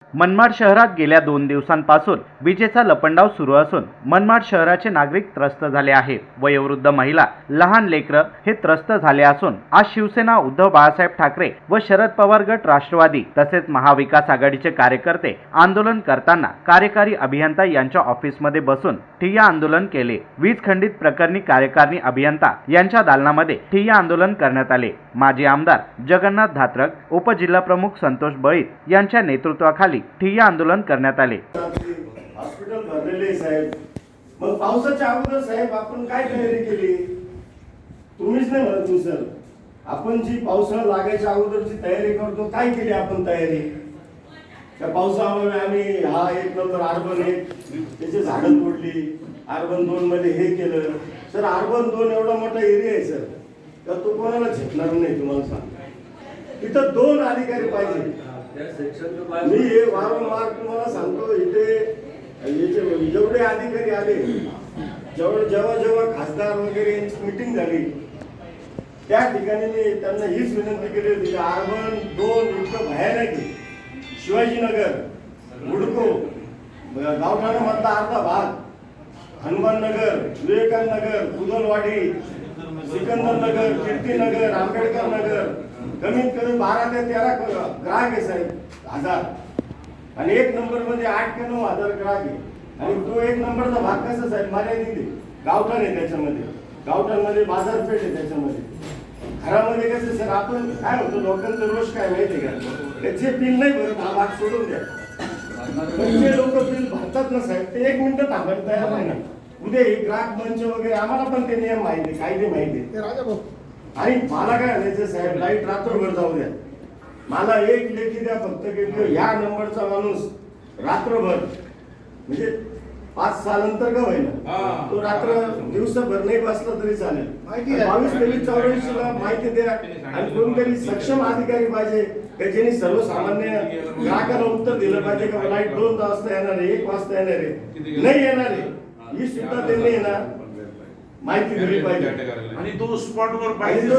मनमाड शहरात गेल्या 2 दिवसांपासून विजेचा लपंडाव सुरू असून मनमाड शहराचे नागरिक त्रस्त झाले आहेत। वयोवृद्ध महिला, लहान लेकरं हे त्रस्त झाले असून आज शिवसेना, उद्धव बाळासाहेब ठाकरे व शरद पवार गट राष्ट्रवादी तसेच महाविकास आघाडीचे कार्यकर्ते आंदोलन करताना कार्यकारी अभियंता यांच्या ऑफिसमध्ये बसून ठिय्या आंदोलन केले। वीज खंडित प्रकरणी कार्यकारी अभियंता यांच्या दालनामध्ये ठिय्या आंदोलन करण्यात आले। माजी आमदार जगन्नाथ धात्रक, उपजिल्हा प्रमुख संतोष बळीत यांच्या नेतृत्वाखाली ठिय्या आंदोलन करण्यात आले। हॉस्पिटल भरलेले साहेब, मग पावसाच्या अगोदर साहेब आपण काय तयारी केली? तुम्हीच नाही म्हणत मी सर, आपण जी पावसाळा लागायच्या अगोदरची तयारी करतो, काय केली आपण तयारी? त्या पावसामुळे आम्ही हा एक नंबर अर्बन 1 त्याची झाडं तोडली, अर्बन 2 मध्ये हे केलं सर। अर्बन 2 एवढा मोठा एरिया आहे सर, तर तो कोणाला झेपणार नाही तुम्हाला सांगतो। इथं 2 अधिकारी पाहिजे। मी हे वारंवार तुम्हाला सांगतो, इथे जेवढे अधिकारी आले, जेव्हा खासदार वगैरे यांची मीटिंग झाली त्या ठिकाणी मी त्यांना हीच विनंती केली होती की अर्बन 2 इतकं भयानक आहे। शिवाजीनगर, हुडको, गावठाणा मधला अर्धा भाग, हनुमान नगर, विवेकानंद नगर, कुदलवाडी, सिकंदर नगर, कीर्तीनगर, आंबेडकर नगर, कमीत कमी 12 ते 13 ग्राहक आहे साहेब, 1000 आणि 1 नंबर मध्ये 8 ते 9 हजार ग्राहक आहे। आणि तो 1 नंबरचा भाग कसा साहेब मर्यादित आहे, गावठाण आहे त्याच्यामध्ये, गावठाणमध्ये बाजारपेठ आहे त्याच्यामध्ये। घरामध्ये कसं सर आपण काय होतं, लोकांचा रोष काय माहिती का, त्याचे बिल नाही भरत हा भाग सोडून द्या, जे लोक बिल भरतात ना साहेब ते 1 मिनिट थांबायला तयार नाही ना। उद्या हे ग्राहक मंच वगैरे आम्हाला पण ते नियम माहिती, कायदे माहिती। आणि मला काय म्हणायचं साहेब, लाईट रात्रभर जाऊ द्या, मला एक लेखी द्या फक्त की या नंबरचा माणूस रात्रभर म्हणजे 5-6 नंतर का होईना तो रात्र दिवसभर नाही बसला तरी चालेल। 22-23-24 ला माहिती द्या आणि कोणतरी सक्षम अधिकारी पाहिजे की ज्यांनी सर्वसामान्य ग्राहकाला उत्तर दिलं पाहिजे की लाईट 2 वाजता येणार आहे, 1 वाजता येणार आहे, नाही येणार आहे, ही सुद्धा त्यांनी येणार माहिती दिली पाहिजे आणि तो स्पॉटवर पाहिजे।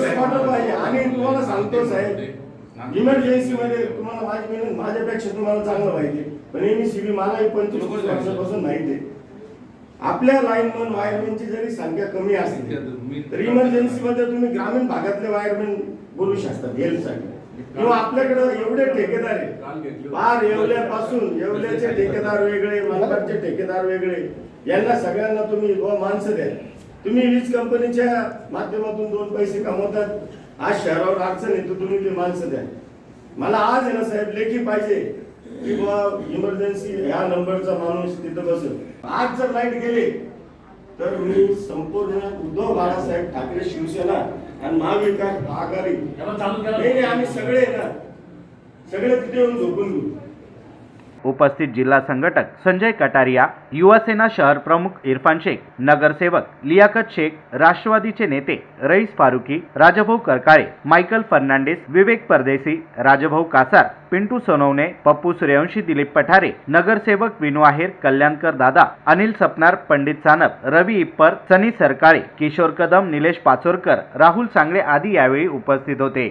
आणि तुम्हाला सांगतो साहेब, इमर्जन्सी मध्ये तुम्हाला माझ्यापेक्षा तुम्हाला चांगलं माहिती, पण एमसीबी मलाही 25 वर्षापासून माहिती आहे। आपल्या लाईनमन वायरमॅनची जरी संख्या कमी असली तर इमर्जन्सी मध्ये तुम्ही ग्रामीण भागातले वायरमॅन बोलू शकतात हेल्पसाठी, किंवा आपल्याकडे एवढे ठेकेदार आहे, पार येवल्यापासून येवल्याचे ठेकेदार वेगळे, मनपाचे ठेकेदार वेगळे, यांना सगळ्यांना तुम्ही माणसं द्या। तुम्ही वीज कंपनीच्या माध्यमातून 2 पैसे कमवतात, आज शहरावर अडचण येतो, तुम्ही ते माणसं द्या। मला आज आहे ना साहेब लेखी पाहिजे की इमर्जन्सी ह्या नंबरचा माणूस तिथं बसेल। आज जर लाईट गेली तर मी संपूर्ण उद्धव बाळासाहेब ठाकरे शिवसेना आणि महाविकास आघाडी नाही आम्ही सगळे ना सगळे तिथे येऊन झोपून घेऊ। उपस्थित जिल्हा संघटक संजय कटारिया, युवा सेना शहर प्रमुख इरफान शेख, नगरसेवक लियाकत शेख, राष्ट्रवादीचे नेते रईस फारुकी, राजभाऊ करकाळे, मायकल फर्नांडिस, विवेक परदेसी, राजभाऊ कासार, पिंटू सोनवणे, पप्पू सूर्यवंशी, दिलीप पठारे, नगरसेवक विनू आहेर, कल्याणकर दादा, अनिल सपनार, पंडित सानप, रवी इप्पर, सनी सरकाळे, किशोर कदम, निलेश पाचोरकर, राहुल सांगळे आदी यावेळी उपस्थित होते।